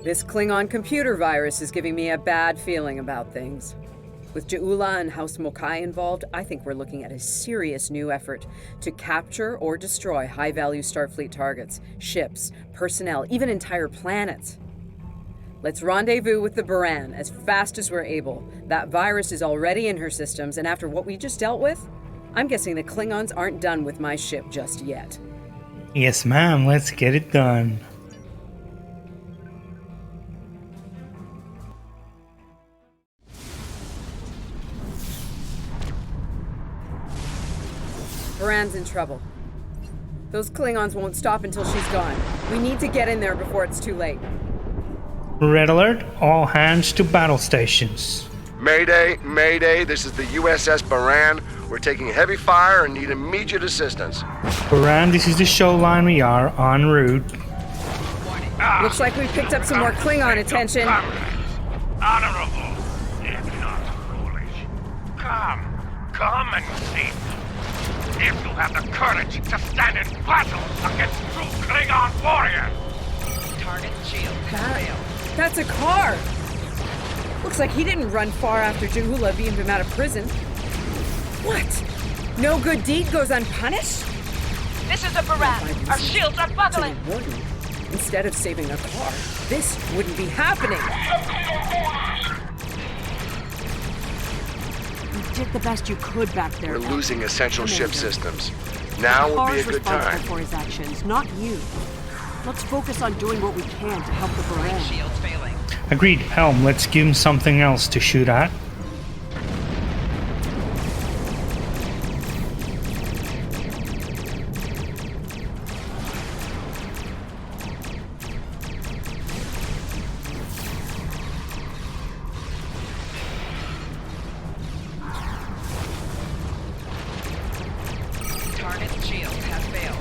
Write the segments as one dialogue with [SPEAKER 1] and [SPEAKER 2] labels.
[SPEAKER 1] This Klingon computer virus is giving me a bad feeling about things. With Ja'ula and House Mokai involved, I think we're looking at a serious new effort to capture or destroy high-value Starfleet targets, ships, personnel, even entire planets. Let's rendezvous with the Baran as fast as we're able. That virus is already in her systems, and after what we just dealt with, I'm guessing the Klingons aren't done with my ship just yet.
[SPEAKER 2] Yes, ma'am. Let's get it done.
[SPEAKER 1] Baran's in trouble. Those Klingons won't stop until she's gone. We need to get in there before it's too late.
[SPEAKER 2] Red alert, all hands to battle stations.
[SPEAKER 3] Mayday, Mayday, this is the USS Baran. We're taking heavy fire and need immediate assistance.
[SPEAKER 2] Baran, this is the Showline. We are en route.
[SPEAKER 1] Looks like we picked up some more Klingon attention.
[SPEAKER 4] Honorable, if not foolish. Come and see. If you have the courage to stand in battle against true Klingon warriors.
[SPEAKER 5] Target shield failed.
[SPEAKER 1] That's a car! Looks like he didn't run far after Ja'ula beamed him out of prison. What? No good deed goes unpunished?
[SPEAKER 5] This is a Baran. Our shields are buckling.
[SPEAKER 1] To the warden. Instead of saving a car, this wouldn't be happening.
[SPEAKER 6] You did the best you could back there.
[SPEAKER 3] We're losing essential ship systems. Now would be a good time.
[SPEAKER 6] Responsible for his actions, not you. Let's focus on doing what we can to help the Baran.
[SPEAKER 5] Shields failing.
[SPEAKER 2] Agreed, Helm. Let's give him something else to shoot at.
[SPEAKER 5] Target shield has failed.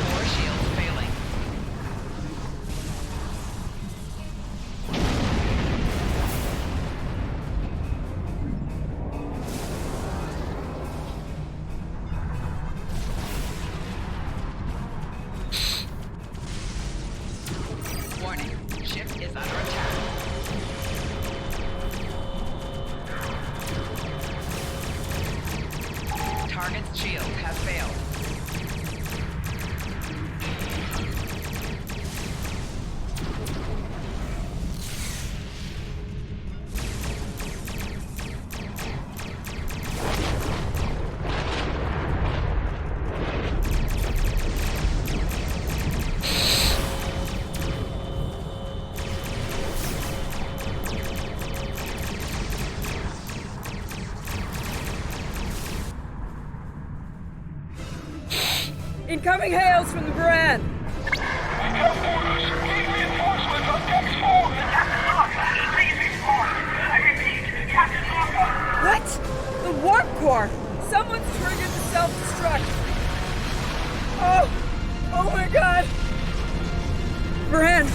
[SPEAKER 5] More shields failing. Warning, ship is under attack. Target's shield has failed.
[SPEAKER 1] Incoming hails from the Baran! What? The warp core! Someone's triggered the self-destruct! Oh my god! Baran!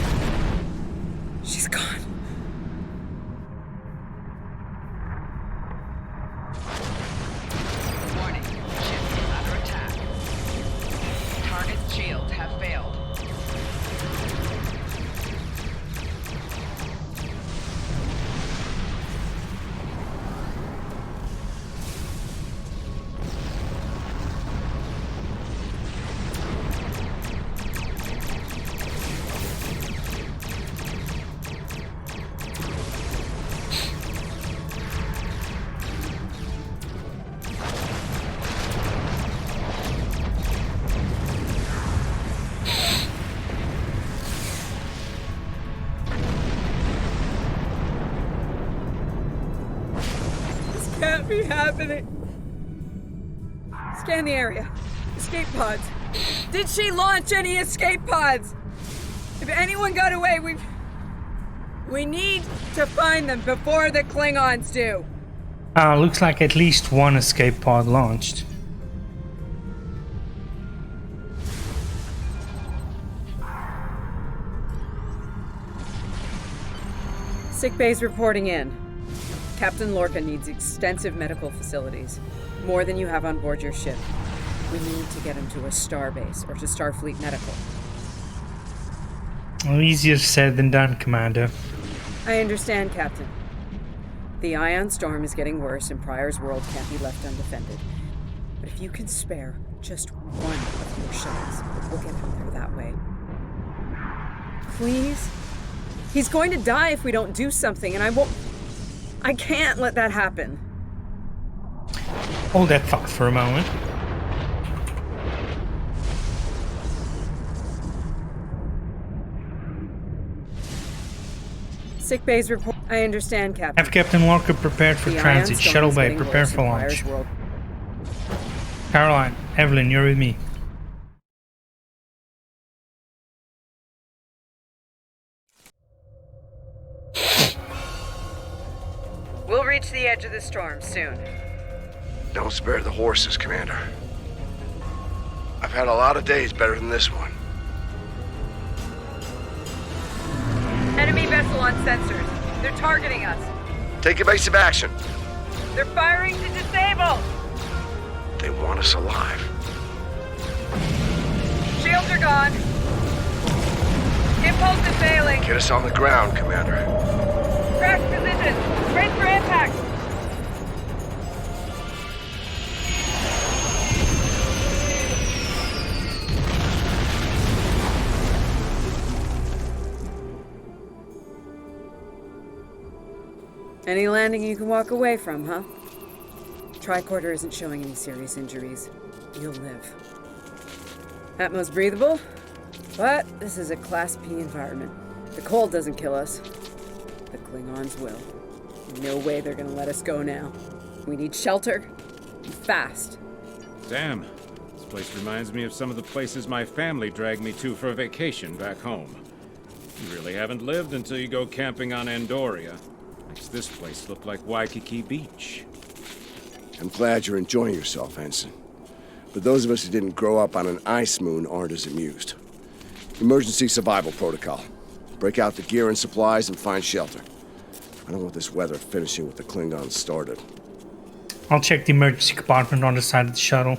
[SPEAKER 1] She's gone.
[SPEAKER 5] Warning, ship is under attack. Target's shields have failed.
[SPEAKER 1] Can't be happening. Scan the area. Escape pods. Did she launch any escape pods? If anyone got away, we need to find them before the Klingons do.
[SPEAKER 2] Looks like at least one escape pod launched.
[SPEAKER 1] Sickbay's reporting in. Captain Lorca needs extensive medical facilities. More than you have on board your ship. We need to get him to a starbase or to Starfleet Medical.
[SPEAKER 2] Well, easier said than done, Commander.
[SPEAKER 1] I understand, Captain. The ion storm is getting worse and Pryor's world can't be left undefended. But if you can spare just one of your shuttles, we'll get him there that way. Please? He's going to die if we don't do something, and I can't let that happen.
[SPEAKER 2] Hold that thought for a moment.
[SPEAKER 1] Sickbay's report. I understand, Captain.
[SPEAKER 2] Have Captain Lorca prepared for
[SPEAKER 1] The
[SPEAKER 2] transit.
[SPEAKER 1] ion storm
[SPEAKER 2] Shuttle
[SPEAKER 1] is
[SPEAKER 2] bay,
[SPEAKER 1] getting
[SPEAKER 2] prepare
[SPEAKER 1] worse
[SPEAKER 2] for
[SPEAKER 1] in
[SPEAKER 2] launch.
[SPEAKER 1] Pryor's world.
[SPEAKER 2] Caroline, Evelyn, you're with me.
[SPEAKER 1] We'll reach the edge of the storm soon.
[SPEAKER 3] Don't spare the horses, Commander. I've had a lot of days better than this one.
[SPEAKER 1] Enemy vessel on sensors. They're targeting us.
[SPEAKER 3] Take evasive action.
[SPEAKER 1] They're firing to disable.
[SPEAKER 3] They want us alive.
[SPEAKER 1] Shields are gone. Impulse is failing.
[SPEAKER 3] Get us on the ground, Commander.
[SPEAKER 1] Crash position. Brace for impact. Any landing you can walk away from, huh? Tricorder isn't showing any serious injuries. You'll live. Atmos breathable, but this is a Class P environment. The cold doesn't kill us. The Klingons will. No way they're gonna let us go now. We need shelter, and fast.
[SPEAKER 7] Damn. This place reminds me of some of the places my family dragged me to for a vacation back home. You really haven't lived until you go camping on Andoria. Makes this place look like Waikiki Beach.
[SPEAKER 3] I'm glad you're enjoying yourself, Ensign. But those of us who didn't grow up on an ice moon aren't as amused. Emergency survival protocol. Break out the gear and supplies and find shelter. I don't want this weather finishing what the Klingons started.
[SPEAKER 2] I'll check the emergency compartment on the side of the shuttle.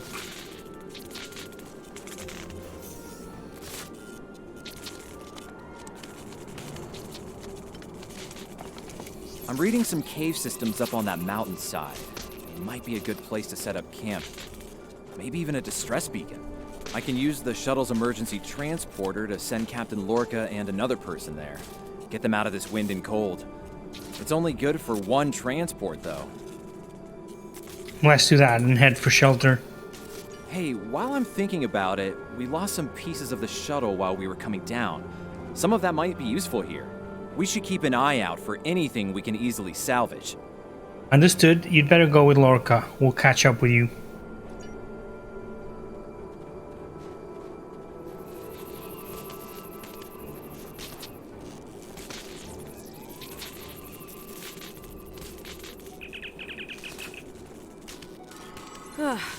[SPEAKER 8] I'm reading some cave systems up on that mountainside. It might be a good place to set up camp. Maybe even a distress beacon. I can use the shuttle's emergency transporter to send Captain Lorca and another person there. Get them out of this wind and cold. It's only good for one transport, though.
[SPEAKER 2] Let's do that and head for shelter.
[SPEAKER 8] Hey, while I'm thinking about it, we lost some pieces of the shuttle while we were coming down. Some of that might be useful here. We should keep an eye out for anything we can easily salvage.
[SPEAKER 2] Understood. You'd better go with Lorca. We'll catch up with you.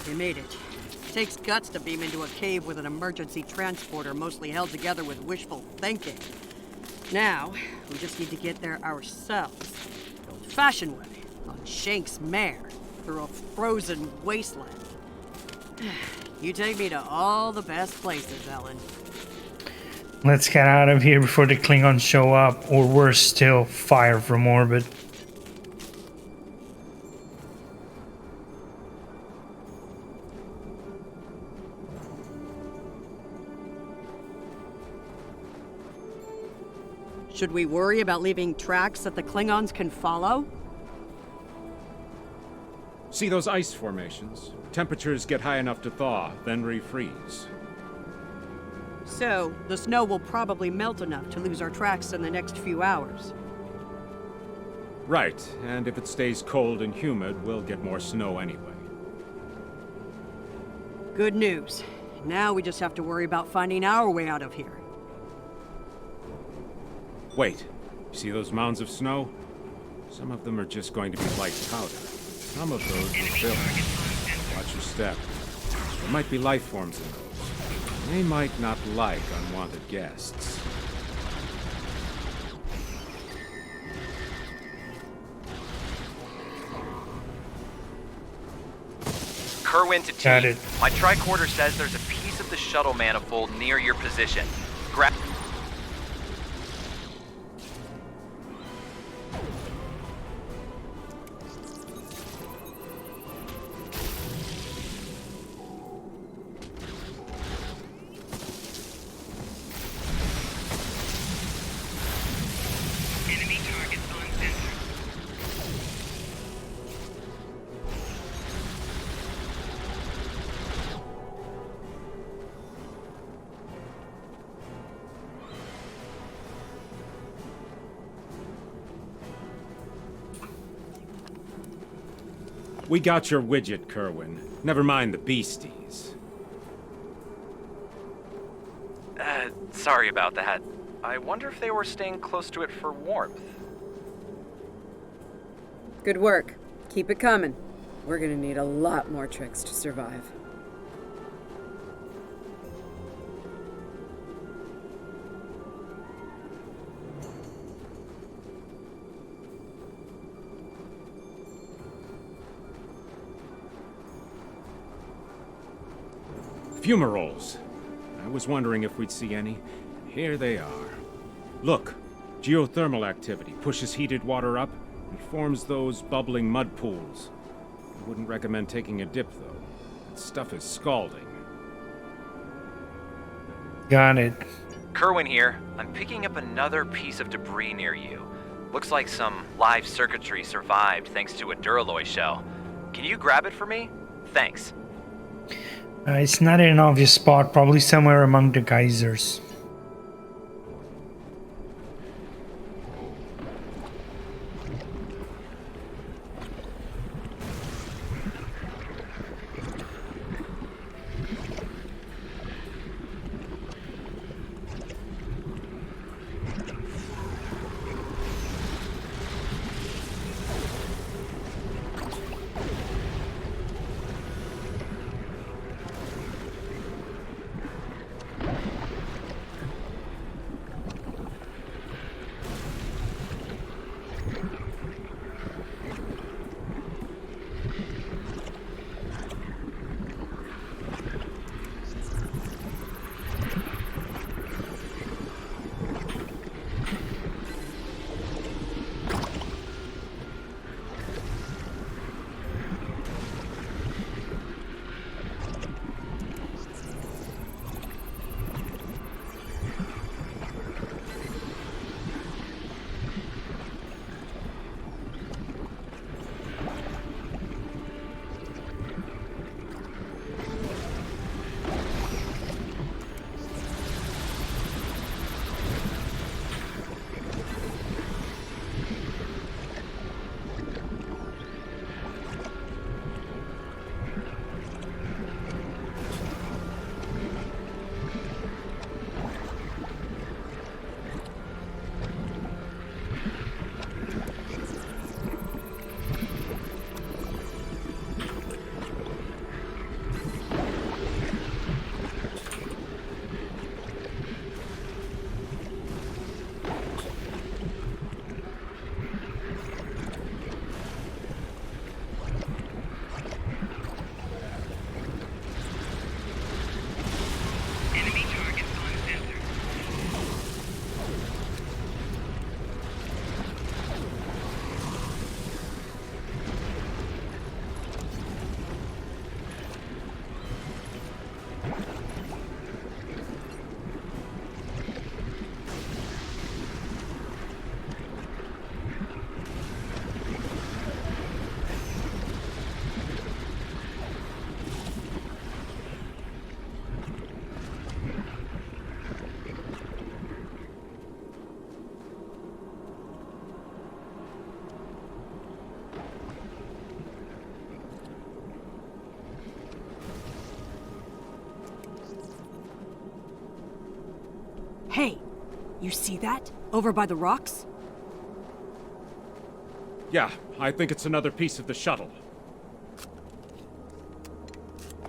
[SPEAKER 6] They made it. Takes guts to beam into a cave with an emergency transporter mostly held together with wishful thinking. Now, we just need to get there ourselves. The old-fashioned way, on Shank's mare, through a frozen wasteland. You take me to all the best places, Ellen.
[SPEAKER 2] Let's get out of here before the Klingons show up, or worse still, fire from orbit.
[SPEAKER 6] Should we worry about leaving tracks that the Klingons can follow?
[SPEAKER 7] See those ice formations? Temperatures get high enough to thaw, then refreeze.
[SPEAKER 6] So, the snow will probably melt enough to lose our tracks in the next few hours.
[SPEAKER 7] Right, and if it stays cold and humid, we'll get more snow anyway.
[SPEAKER 6] Good news. Now we just have to worry about finding our way out of here.
[SPEAKER 7] Wait, you see those mounds of snow? Some of them are just going to be light powder. Some of those are filled. Watch your step. There might be life forms in those. They might not like unwanted guests.
[SPEAKER 8] Kerwin to
[SPEAKER 2] Got
[SPEAKER 8] team.
[SPEAKER 2] it.
[SPEAKER 8] My tricorder says there's a piece of the shuttle manifold near your position. Grab.
[SPEAKER 9] Enemy targets on sensor.
[SPEAKER 7] We got your widget, Kerwin. Never mind the beasties.
[SPEAKER 8] Sorry about that. I wonder if they were staying close to it for warmth.
[SPEAKER 1] Good work. Keep it coming. We're gonna need a lot more tricks to survive.
[SPEAKER 7] Fumaroles. I was wondering if we'd see any. Here they are. Look, geothermal activity pushes heated water up and forms those bubbling mud pools. I wouldn't recommend taking a dip, though. That stuff is scalding.
[SPEAKER 2] Got it.
[SPEAKER 8] Kerwin here. I'm picking up another piece of debris near you. Looks like some live circuitry survived thanks to a Duralloy shell. Can you grab it for me? Thanks.
[SPEAKER 2] It's not in an obvious spot, probably somewhere among the geysers.
[SPEAKER 9] Enemy targets on sensor.
[SPEAKER 10] Hey, you see that?
[SPEAKER 6] Over by the rocks?
[SPEAKER 7] Yeah, I think it's another piece of the shuttle.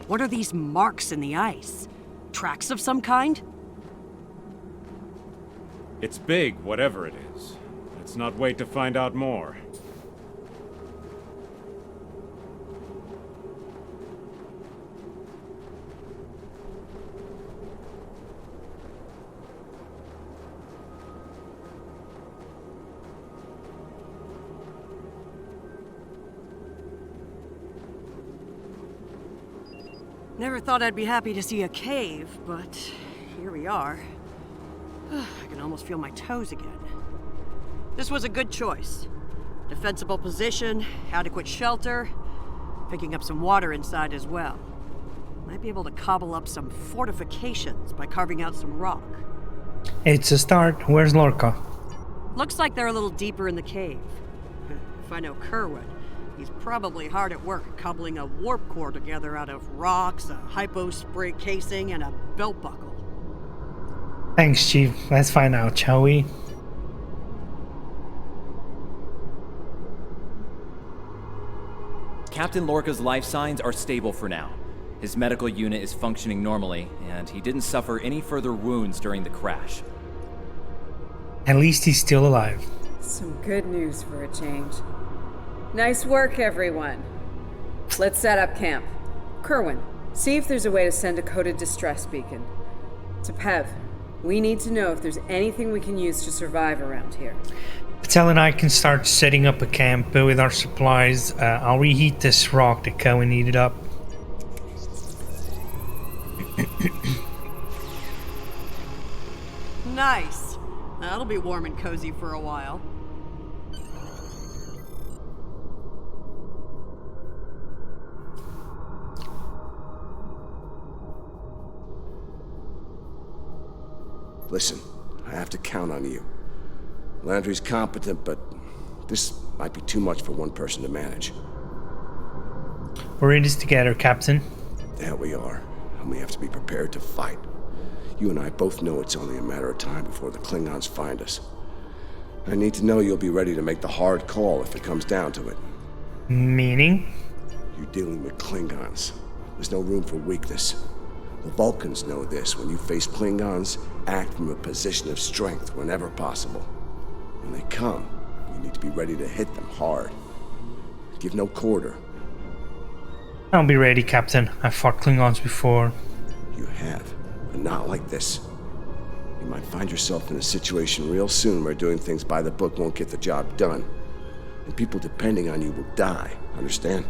[SPEAKER 6] What are these marks in the ice? Tracks of some kind?
[SPEAKER 7] It's big, whatever it is. Let's not wait to find out more.
[SPEAKER 6] Never thought I'd be happy to see a cave, but here we are. I can almost feel my toes again. This was a good choice. Defensible position, adequate shelter, picking up some water inside as well. Might be able to cobble up some fortifications by carving out some rock.
[SPEAKER 2] It's a start. Where's Lorca?
[SPEAKER 6] Looks like they're a little deeper in the cave. If I know Kerwin, he's probably hard at work cobbling a warp core together out of rocks, a hypo-spray casing, and a belt buckle.
[SPEAKER 2] Thanks, Chief. Let's find out, shall we?
[SPEAKER 8] Captain Lorca's life signs are stable for now. His medical unit is functioning normally, and he didn't suffer any further wounds during the crash.
[SPEAKER 2] At least he's still alive.
[SPEAKER 1] Some good news for a change. Nice work, everyone. Let's set up camp. Kerwin, see if there's a way to send a coded distress beacon. To Pev, we need to know if there's anything we can use to survive around here.
[SPEAKER 2] Patel and I can start setting up a camp with our supplies. I'll reheat this rock that Cohen needed up.
[SPEAKER 6] Nice. That'll be warm and cozy for a while.
[SPEAKER 3] Listen, I have to count on you. Landry's competent, but this might be too much for one person to manage.
[SPEAKER 2] We're in this together, Captain.
[SPEAKER 3] There we are, and we have to be prepared to fight. You and I both know it's only a matter of time before the Klingons find us. I need to know you'll be ready to make the hard call if it comes down to it.
[SPEAKER 2] Meaning?
[SPEAKER 3] You're dealing with Klingons. There's no room for weakness. The Vulcans know this. When you face Klingons, act from a position of strength whenever possible. When they come, you need to be ready to hit them hard. Give no quarter.
[SPEAKER 2] I'll be ready, Captain. I fought Klingons before.
[SPEAKER 3] You have, but not like this. You might find yourself in a situation real soon where doing things by the book won't get the job done. And people depending on you will die, understand?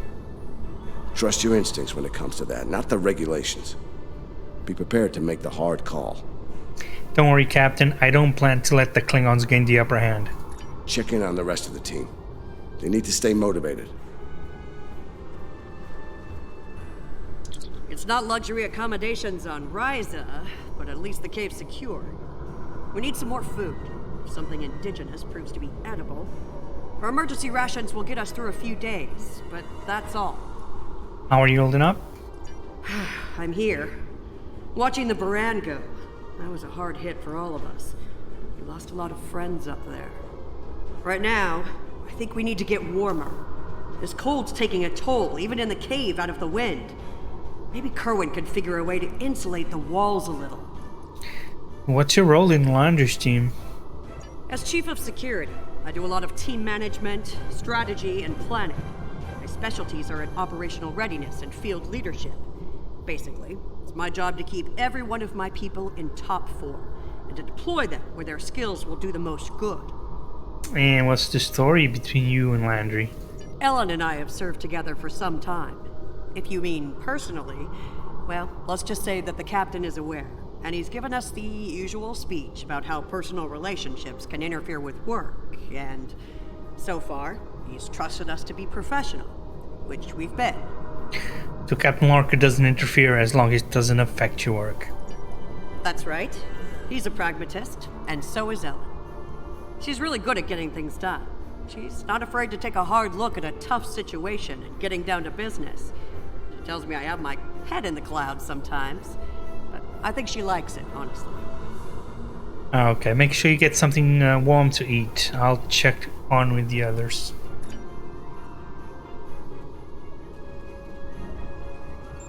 [SPEAKER 3] Trust your instincts when it comes to that, not the regulations. Be prepared to make the hard call.
[SPEAKER 2] Don't worry, Captain. I don't plan to let the Klingons gain the upper hand.
[SPEAKER 3] Check in on the rest of the team. They need to stay motivated.
[SPEAKER 6] It's not luxury accommodations on Ryza, but at least the cave's secure. We need some more food. If something indigenous proves to be edible, our emergency rations will get us through a few days, but that's all.
[SPEAKER 2] How are you holding up?
[SPEAKER 6] I'm here. Watching the Baran go. That was a hard hit for all of us. We lost a lot of friends up there. Right now, I think we need to get warmer. This cold's taking a toll, even in the cave out of the wind. Maybe Kerwin could figure a way to insulate the walls a little.
[SPEAKER 2] What's your role in Landry's team?
[SPEAKER 6] As Chief of Security, I do a lot of team management, strategy, and planning. My specialties are in operational readiness and field leadership. Basically, it's my job to keep every one of my people in top form, and to deploy them where their skills will do the most good.
[SPEAKER 2] And what's the story between you and Landry?
[SPEAKER 6] Ellen and I have served together for some time. If you mean personally, well, let's just say that the captain is aware, and he's given us the usual speech about how personal relationships can interfere with work, and so far, he's trusted us to be professional, which we've been.
[SPEAKER 2] So Captain Lorca doesn't interfere as long as it doesn't affect your work.
[SPEAKER 6] That's right. He's a pragmatist, and so is Ellen. She's really good at getting things done. She's not afraid to take a hard look at a tough situation and getting down to business. She tells me I have my head in the clouds sometimes, but I think she likes it, honestly.
[SPEAKER 2] Okay, make sure you get something warm to eat. I'll check on with the others.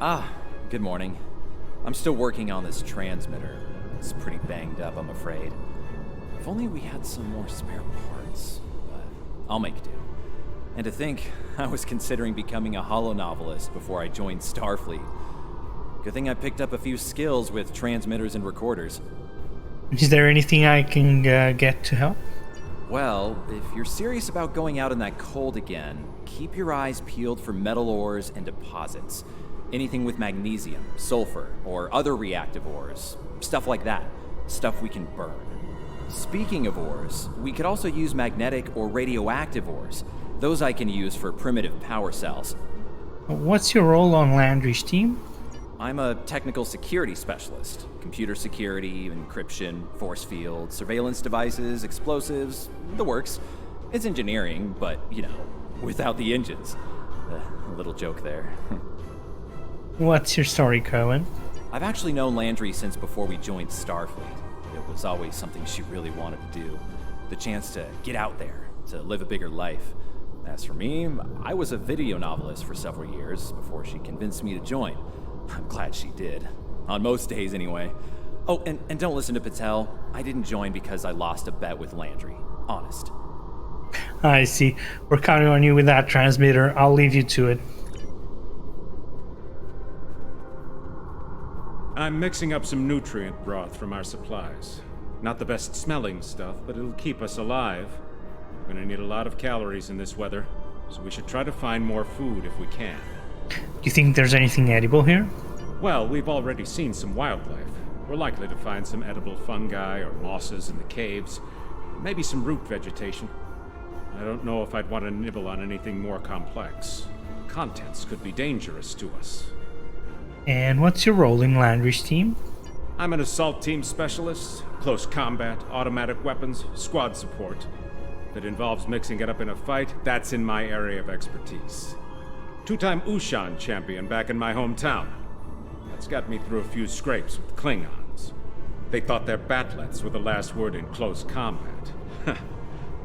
[SPEAKER 8] Ah, good morning. I'm still working on this transmitter. It's pretty banged up, I'm afraid. If only we had some more spare parts, but I'll make do. And to think, I was considering becoming a holonovelist before I joined Starfleet. Good thing I picked up a few skills with transmitters and recorders.
[SPEAKER 2] Is there anything I can get to help?
[SPEAKER 8] Well, if you're serious about going out in that cold again, keep your eyes peeled for metal ores and deposits. Anything with magnesium, sulfur, or other reactive ores. Stuff like that. Stuff we can burn. Speaking of ores, we could also use magnetic or radioactive ores. Those I can use for primitive power cells.
[SPEAKER 2] What's your role on Landry's team?
[SPEAKER 8] I'm a technical security specialist. Computer security, encryption, force field, surveillance devices, explosives, the works. It's engineering, but, you know, without the engines. A little joke there.
[SPEAKER 2] What's your story, Cohen?
[SPEAKER 8] I've actually known Landry since before we joined Starfleet. It was always something she really wanted to do. The chance to get out there, to live a bigger life. As for me, I was a video novelist for several years before she convinced me to join. I'm glad she did. On most days, anyway. Oh, and don't listen to Patel. I didn't join because I lost a bet with Landry. Honest.
[SPEAKER 2] I see. We're counting on you with that transmitter. I'll leave you to it.
[SPEAKER 7] I'm mixing up some nutrient broth from our supplies. Not the best smelling stuff, but it'll keep us alive. We're gonna need a lot of calories in this weather, so we should try to find more food if we can.
[SPEAKER 2] Do you think there's anything edible here?
[SPEAKER 7] Well, we've already seen some wildlife. We're likely to find some edible fungi or mosses in the caves. Maybe some root vegetation. I don't know if I'd want to nibble on anything more complex. Contents could be dangerous to us.
[SPEAKER 2] And what's your role in Landry's team?
[SPEAKER 7] I'm an assault team specialist, close combat, automatic weapons, squad support. If it involves mixing it up in a fight, that's in my area of expertise. Two-time Ushan champion back in my hometown. That's got me through a few scrapes with Klingons. They thought their batlets were the last word in close combat.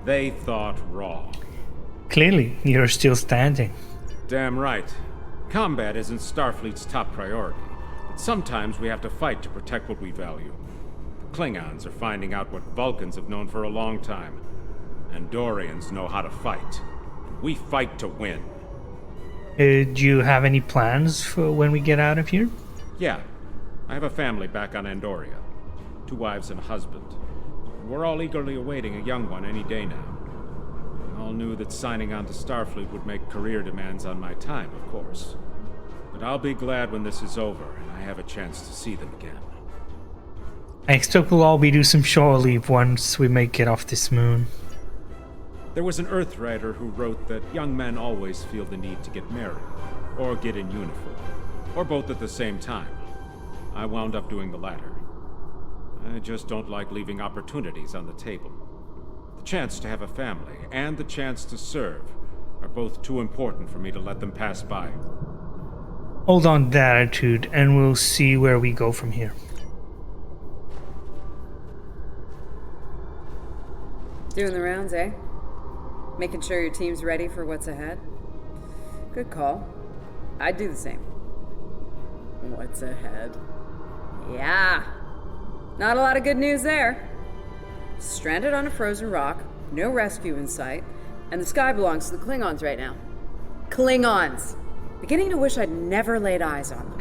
[SPEAKER 7] They thought wrong.
[SPEAKER 2] Clearly, you're still standing.
[SPEAKER 7] Damn right. Combat isn't Starfleet's top priority, but sometimes we have to fight to protect what we value. The Klingons are finding out what Vulcans have known for a long time. Andorians know how to fight. We fight to win.
[SPEAKER 2] Do you have any plans for when we get out of here?
[SPEAKER 7] Yeah. I have a family back on Andoria. 2 wives and a husband. And we're all eagerly awaiting a young one any day now. We all knew that signing on to Starfleet would make career demands on my time, of course. But I'll be glad when this is over and I have a chance to see them again.
[SPEAKER 2] I expect we'll all be do some shore leave once we make it off this moon.
[SPEAKER 7] There was an Earth writer who wrote that young men always feel the need to get married, or get in uniform, or both at the same time. I wound up doing the latter. I just don't like leaving opportunities on the table. The chance to have a family and the chance to serve are both too important for me to let them pass by.
[SPEAKER 2] Hold on to that attitude, and we'll see where we go from here.
[SPEAKER 1] Doing the rounds, eh? Making sure your team's ready for what's ahead? Good call. I'd do the same. What's ahead? Yeah. Not a lot of good news there. Stranded on a frozen rock, no rescue in sight, and the sky belongs to the Klingons right now. Klingons! Beginning to wish I'd never laid eyes on them.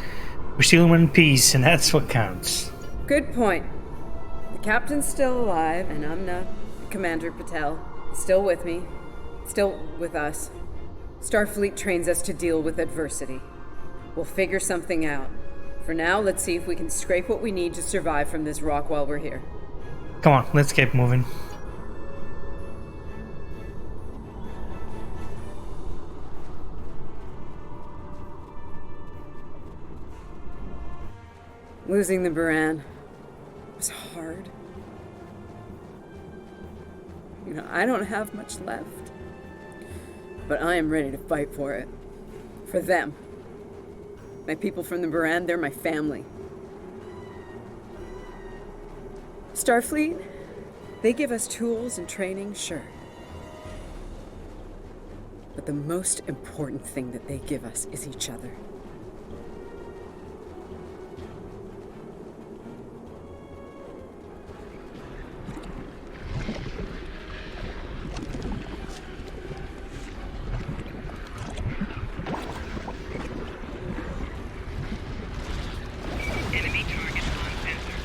[SPEAKER 2] We're still in one piece, and that's what counts.
[SPEAKER 1] Good point. The captain's still alive, and I'm not. Commander Patel is still with me. Still with us. Starfleet trains us to deal with adversity. We'll figure something out. For now, let's see if we can scrape what we need to survive from this rock while we're here.
[SPEAKER 2] Come on, let's keep moving.
[SPEAKER 1] Losing the Baran was hard. You know, I don't have much left. But I am ready to fight for it. For them. My people from the Baran, they're my family. Starfleet, they give us tools and training, sure. But the most important thing that they give us is each other.
[SPEAKER 9] Enemy target on sensor.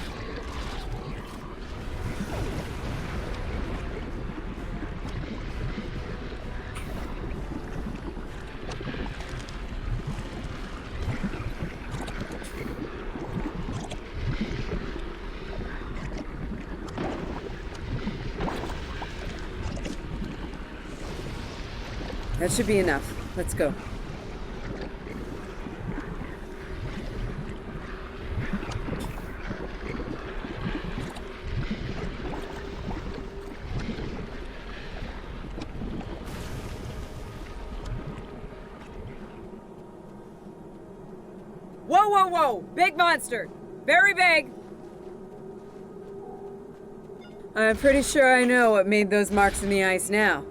[SPEAKER 1] That should be enough. Let's go. Whoa, whoa, whoa! Big monster! Very big! I'm pretty sure I know what made those marks in the ice now.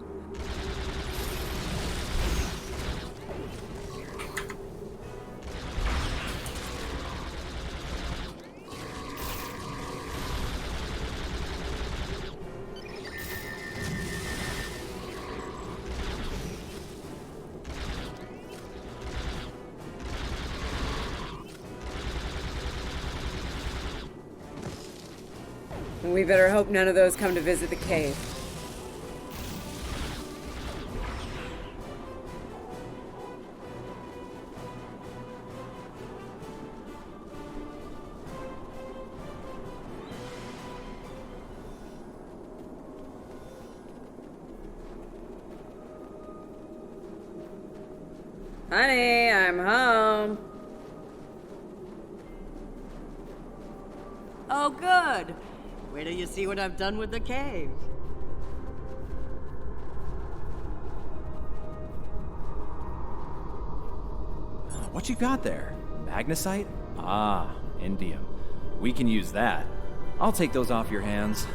[SPEAKER 1] We better hope none of those come to visit the cave. Honey, I'm home.
[SPEAKER 6] Oh, good. Wait till you see what I've done with the cave.
[SPEAKER 8] What you got there? Magnesite? Ah, indium. We can use that. I'll take those off your hands.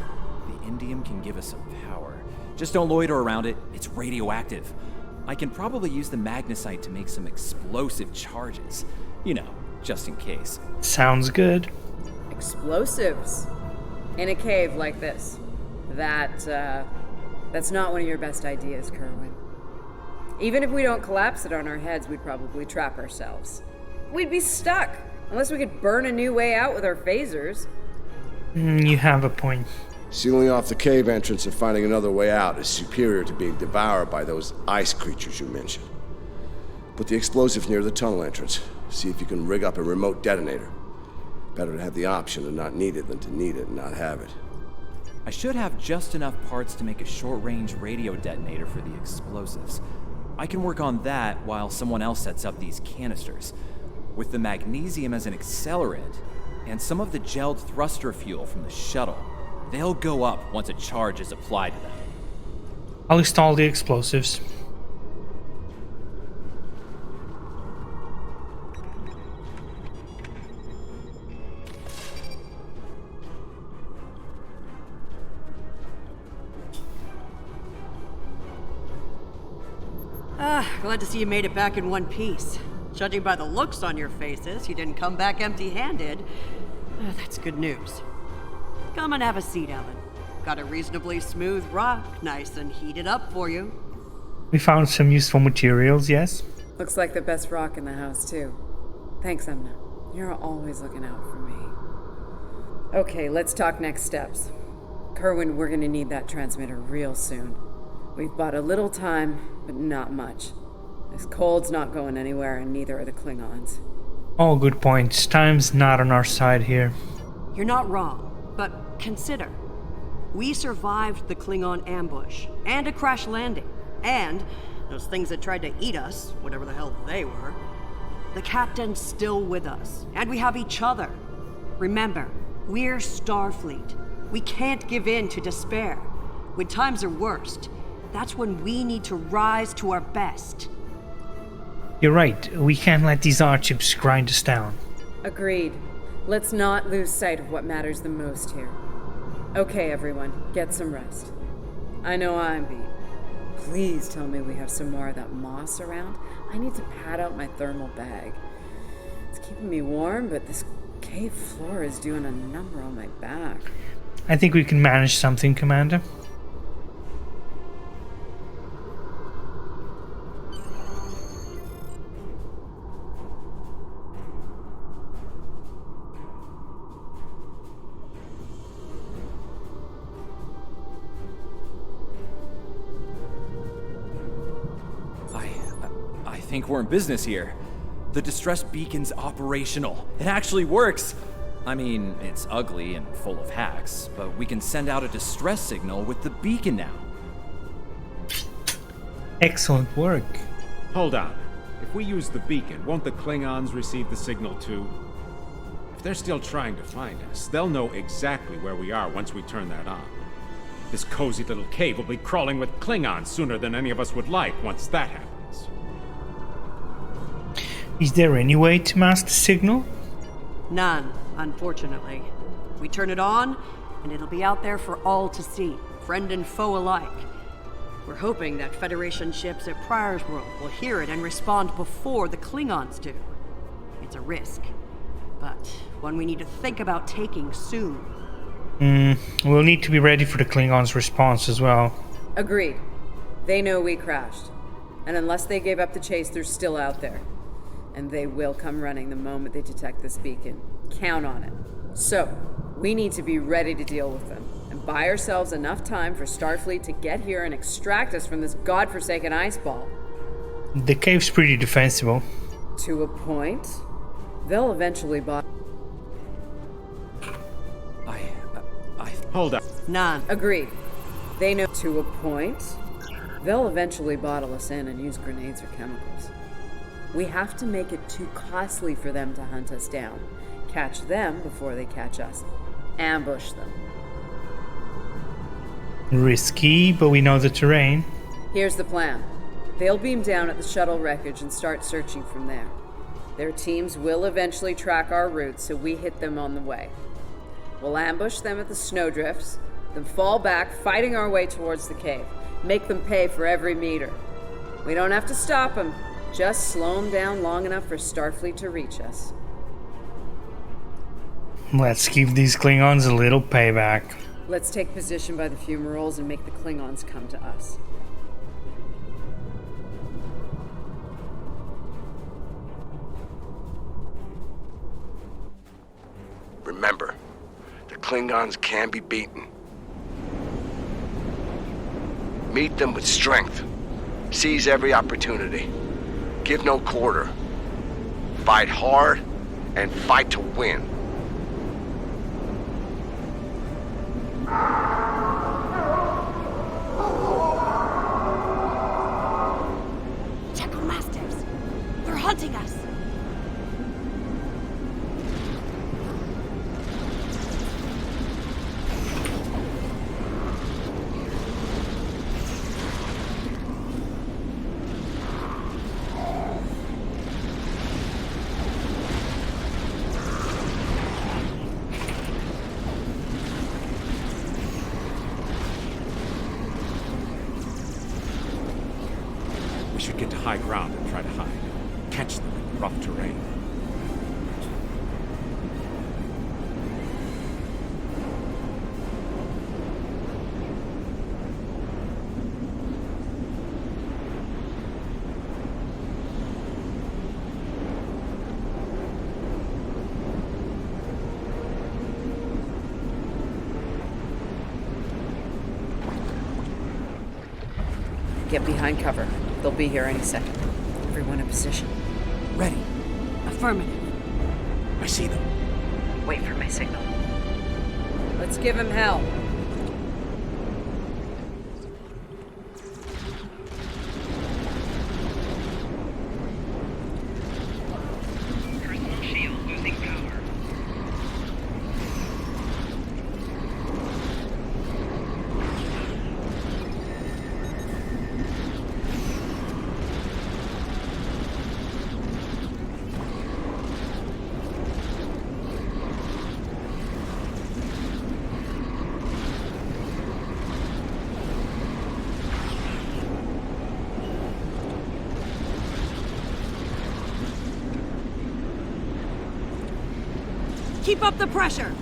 [SPEAKER 8] The indium can give us some power. Just don't loiter around it. It's radioactive. I can probably use the magnesite to make some explosive charges. You know, just in case.
[SPEAKER 2] Sounds good.
[SPEAKER 1] Explosives? In a cave like this. That's not one of your best ideas, Kerwin. Even if we don't collapse it on our heads, we'd probably trap ourselves. We'd be stuck, unless we could burn a new way out with our phasers.
[SPEAKER 2] You have a point.
[SPEAKER 3] Sealing off the cave entrance and finding another way out is superior to being devoured by those ice creatures you mentioned. Put the explosive near the tunnel entrance. See if you can rig up a remote detonator. Better to have the option and not need it than to need it and not have it.
[SPEAKER 8] I should have just enough parts to make a short-range radio detonator for the explosives. I can work on that while someone else sets up these canisters. With the magnesium as an accelerant, and some of the gelled thruster fuel from the shuttle, they'll go up once a charge is applied to them.
[SPEAKER 2] I'll install the explosives.
[SPEAKER 6] Glad to see you made it back in one piece. Judging by the looks on your faces, you didn't come back empty-handed. That's good news. Come and have a seat, Ellen. Got a reasonably smooth rock, nice and heated up for you.
[SPEAKER 2] We found some useful materials, yes?
[SPEAKER 1] Looks like the best rock in the house, too. Thanks, Emma. You're always looking out for me. Okay, let's talk next steps. Kerwin, we're gonna need that transmitter real soon. We've bought a little time, but not much. This cold's not going anywhere, and neither are the Klingons.
[SPEAKER 2] All good points. Time's not on our side here.
[SPEAKER 6] You're not wrong, but consider. We survived the Klingon ambush, and a crash landing, and those things that tried to eat us, whatever the hell they were. The captain's still with us, and we have each other. Remember, we're Starfleet. We can't give in to despair. When times are worst, that's when we need to rise to our best.
[SPEAKER 2] You're right. We can't let these Archips grind us down.
[SPEAKER 1] Agreed. Let's not lose sight of what matters the most here. Okay, everyone, get some rest. I know I'm beat. Please tell me we have some more of that moss around. I need to pad out my thermal bag. It's keeping me warm, but this cave floor is doing a number on my back.
[SPEAKER 2] I think we can manage something, Commander.
[SPEAKER 8] I think we're in business here. The distress beacon's operational. It actually works. I mean, it's ugly and full of hacks, but we can send out a distress signal with the beacon now.
[SPEAKER 2] Excellent work.
[SPEAKER 7] Hold on. If we use the beacon, won't the Klingons receive the signal too? If they're still trying to find us, they'll know exactly where we are once we turn that on. This cozy little cave will be crawling with Klingons sooner than any of us would like once that happens.
[SPEAKER 2] Is there any way to mask the signal?
[SPEAKER 6] None, unfortunately. We turn it on, and it'll be out there for all to see, friend and foe alike. We're hoping that Federation ships at Pryor's World will hear it and respond before the Klingons do. It's a risk, but one we need to think about taking soon.
[SPEAKER 2] We'll need to be ready for the Klingons' response as well.
[SPEAKER 1] Agreed. They know we crashed. And unless they gave up the chase, they're still out there. And they will come running the moment they detect this beacon. Count on it. So, we need to be ready to deal with them, and buy ourselves enough time for Starfleet to get here and extract us from this godforsaken ice ball.
[SPEAKER 2] The cave's pretty defensible.
[SPEAKER 1] To a point. They'll eventually
[SPEAKER 7] Hold up.
[SPEAKER 6] None.
[SPEAKER 1] Agreed. They know to a point. They'll eventually bottle us in and use grenades or chemicals. We have to make it too costly for them to hunt us down. Catch them before they catch us. Ambush them.
[SPEAKER 2] Risky, but we know the terrain.
[SPEAKER 1] Here's the plan. They'll beam down at the shuttle wreckage and start searching from there. Their teams will eventually track our route, so we hit them on the way. We'll ambush them at the snowdrifts, then fall back, fighting our way towards the cave. Make them pay for every meter. We don't have to stop them. Just slow them down long enough for Starfleet to reach us.
[SPEAKER 2] Let's give these Klingons a little payback.
[SPEAKER 1] Let's take position by the fumaroles and make the Klingons come to us.
[SPEAKER 3] Remember, the Klingons can be beaten. Meet them with strength. Seize every opportunity. Give no quarter. Fight hard and fight to win.
[SPEAKER 10] Check on masters. They're hunting us.
[SPEAKER 7] We should get to high ground and try to hide. Catch them in rough terrain.
[SPEAKER 1] Get behind cover. They'll be here any second. Everyone in position.
[SPEAKER 8] Ready.
[SPEAKER 6] Affirmative.
[SPEAKER 7] I see them.
[SPEAKER 1] Wait for my signal. Let's give him hell.
[SPEAKER 5] Personal shield losing power.
[SPEAKER 6] Keep up the pressure!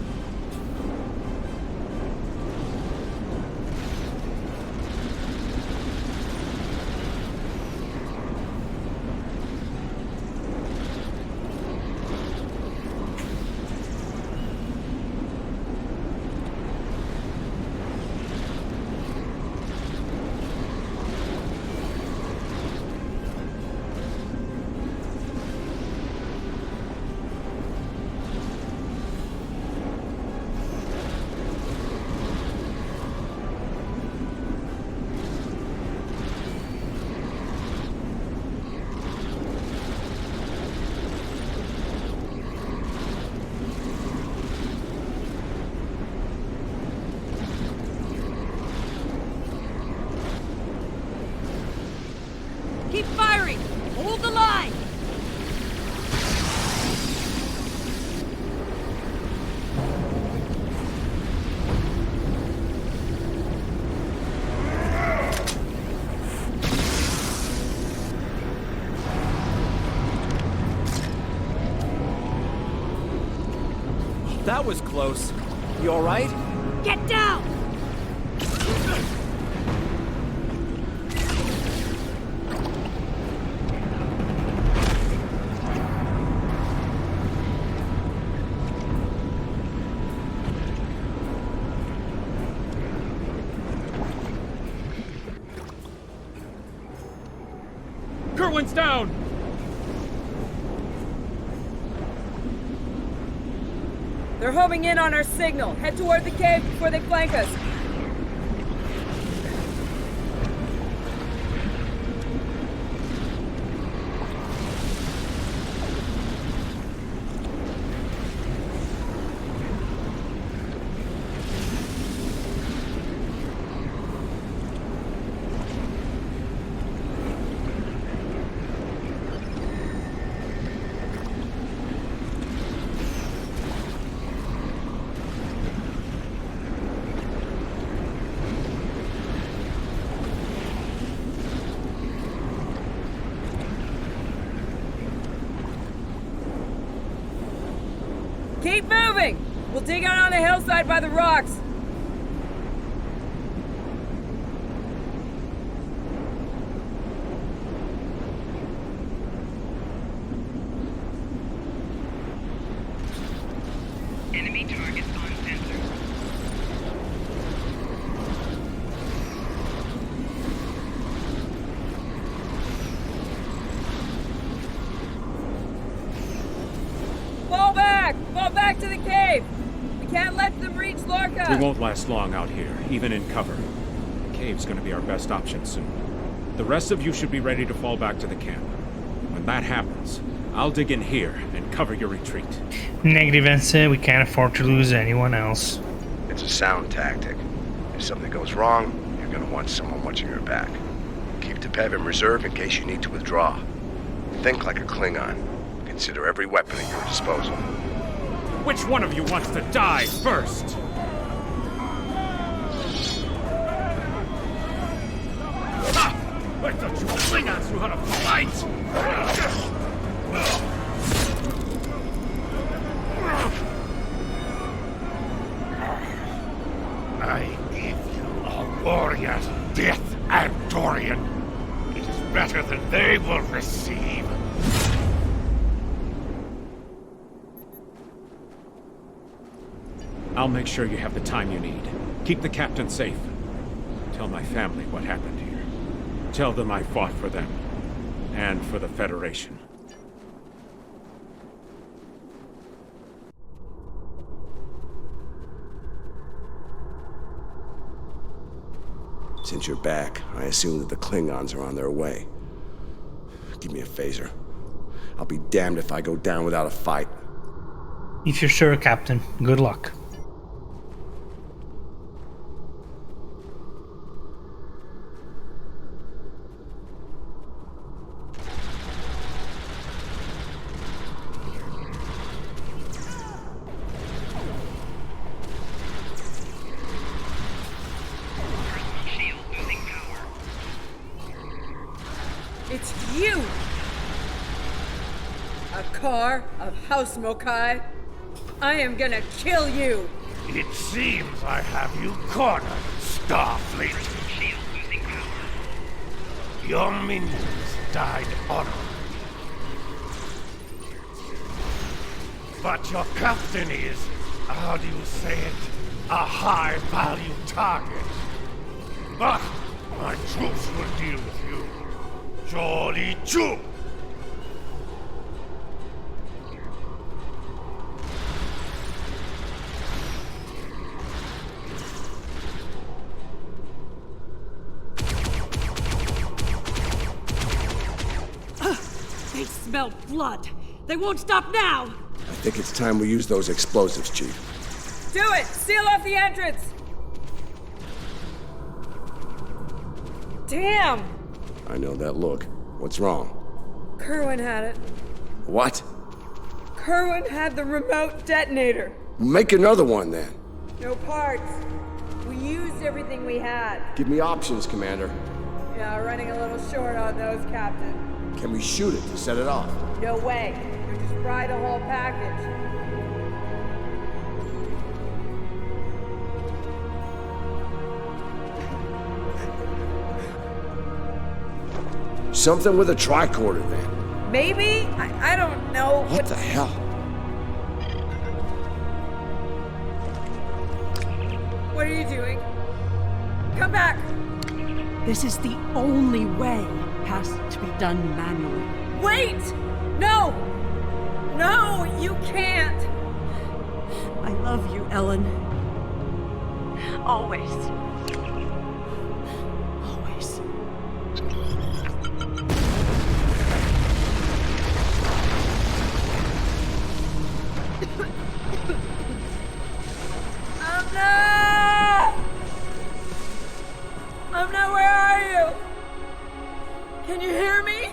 [SPEAKER 6] Keep firing! Hold the line!
[SPEAKER 8] That was close. You alright?
[SPEAKER 6] Get down!
[SPEAKER 7] Kerwin's down!
[SPEAKER 1] They're homing in on our signal. Head toward the cave before they flank us. Keep moving! We'll dig out on the hillside by the rocks.
[SPEAKER 5] Enemy targets on sensor.
[SPEAKER 1] Fall back! Fall back to the cave! We can't let them reach Lorca!
[SPEAKER 7] We won't last long out here, even in cover. The cave's gonna be our best option soon. The rest of you should be ready to fall back to the camp. When that happens, I'll dig in here and cover your retreat.
[SPEAKER 2] Negative, Vincent. We can't afford to lose anyone else.
[SPEAKER 3] It's a sound tactic. If something goes wrong, you're gonna want someone watching your back. Keep the Pev in reserve in case you need to withdraw. Think like a Klingon. Consider every weapon at your disposal.
[SPEAKER 7] Which one of you wants to die first? Ha! I thought you Klingons knew how to fight!
[SPEAKER 4] I give you a warrior's death, Andorian. It is better than they will receive.
[SPEAKER 7] I'll make sure you have the time you need. Keep the captain safe. Tell my family what happened here. Tell them I fought for them. And for the Federation.
[SPEAKER 3] Since you're back, I assume that the Klingons are on their way. Give me a phaser. I'll be damned if I go down without a fight.
[SPEAKER 2] If you're sure, Captain, good luck.
[SPEAKER 5] Shield losing power.
[SPEAKER 1] It's you! A car of House Mokai? I am gonna kill you!
[SPEAKER 4] It seems I have you cornered, Starfleet.
[SPEAKER 9] Shield losing power.
[SPEAKER 4] Your minions died honorably. But your captain is, how do you say it, a high-value target. But my troops will deal with you. Jolly Chu!
[SPEAKER 6] They smell blood. They won't stop now.
[SPEAKER 3] I think it's time we use those explosives, Chief.
[SPEAKER 1] Do it! Seal off the entrance! Damn!
[SPEAKER 3] I know that look. What's wrong?
[SPEAKER 1] Kerwin had it.
[SPEAKER 3] What?
[SPEAKER 1] Kerwin had the remote detonator.
[SPEAKER 3] Make another one then.
[SPEAKER 1] No parts. We used everything we had.
[SPEAKER 3] Give me options, Commander.
[SPEAKER 1] Yeah, running a little short on those, Captain.
[SPEAKER 3] Can we shoot it to set it off?
[SPEAKER 1] No way. You just fry the whole package.
[SPEAKER 3] Something with a tricorder then.
[SPEAKER 1] Maybe? I don't know.
[SPEAKER 3] What the hell?
[SPEAKER 1] What are you doing? Come back!
[SPEAKER 6] This is the only way. Has to be done manually.
[SPEAKER 1] Wait! No! No, you can't!
[SPEAKER 6] I love you, Ellen.
[SPEAKER 10] Always.
[SPEAKER 6] Always.
[SPEAKER 1] Amna! Amna, where are you? Can you hear me?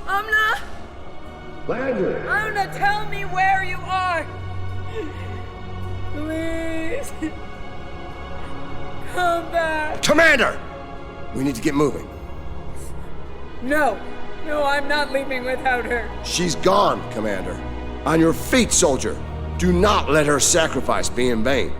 [SPEAKER 1] Amna?
[SPEAKER 3] Landry!
[SPEAKER 1] Amna, tell me where you are! Please! Come back!
[SPEAKER 3] Commander! We need to get moving.
[SPEAKER 1] No! No, I'm not leaving without her.
[SPEAKER 3] She's gone, Commander. On your feet, soldier. Do not let her sacrifice be in vain.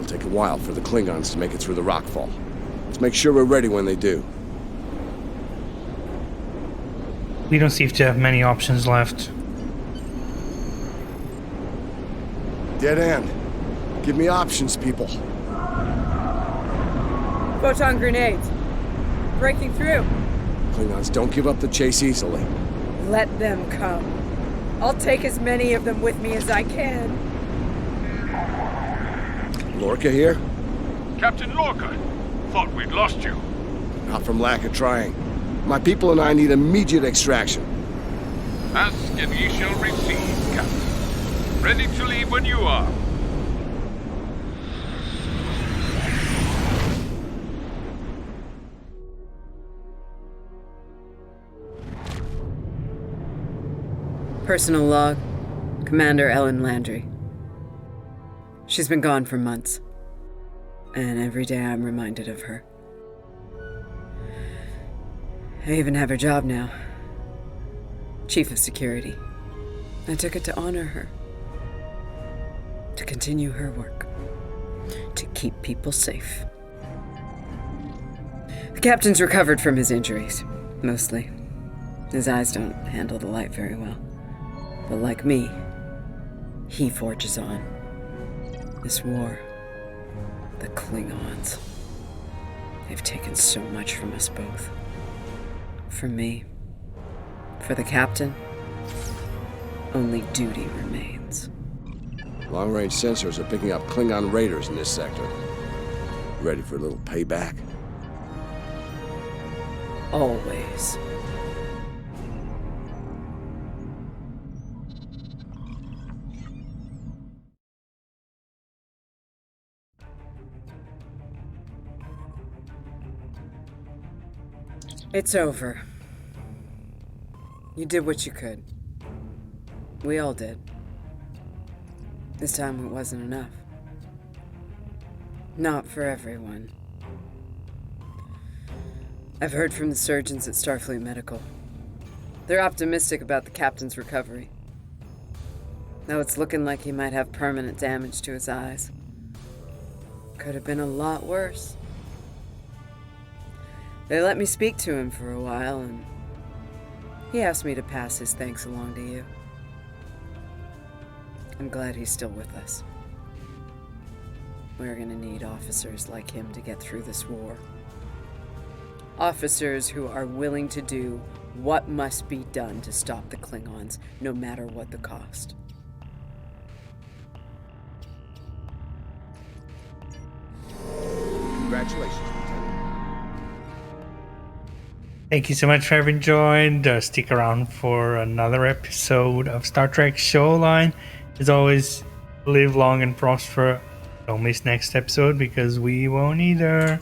[SPEAKER 3] Take a while for the Klingons to make it through the rockfall. Let's make sure we're ready when they do.
[SPEAKER 2] We don't seem to have many options left.
[SPEAKER 3] Dead end. Give me options, people.
[SPEAKER 1] Photon grenades. Breaking through.
[SPEAKER 3] Klingons don't give up the chase easily.
[SPEAKER 1] Let them come. I'll take as many of them with me as I can.
[SPEAKER 3] Lorca here?
[SPEAKER 4] Captain Lorca, thought we'd lost you.
[SPEAKER 3] Not from lack of trying. My people and I need immediate extraction.
[SPEAKER 4] Ask and ye shall receive, Captain. Ready to leave when you are.
[SPEAKER 1] Personal log. Commander Ellen Landry. She's been gone for months. And every day I'm reminded of her. I even have her job now. Chief of Security. I took it to honor her. To continue her work. To keep people safe. The captain's recovered from his injuries. Mostly. His eyes don't handle the light very well. But like me, he forges on. This war, the Klingons, they've taken so much from us both. For me, for the captain, only duty remains.
[SPEAKER 3] Long-range sensors are picking up Klingon raiders in this sector. Ready for a little payback?
[SPEAKER 1] Always. It's over. You did what you could. We all did. This time it wasn't enough. Not for everyone. I've heard from the surgeons at Starfleet Medical. They're optimistic about the captain's recovery. Though it's looking like he might have permanent damage to his eyes. Could have been a lot worse. They let me speak to him for a while, and he asked me to pass his thanks along to you. I'm glad he's still with us. We're gonna need officers like him to get through this war. Officers who are willing to do what must be done to stop the Klingons, no matter what the cost.
[SPEAKER 3] Congratulations, Lieutenant.
[SPEAKER 2] Thank you so much for having joined. Stick around for another episode of Star Trek Showline. As always, live long and prosper. Don't miss next episode because we won't either.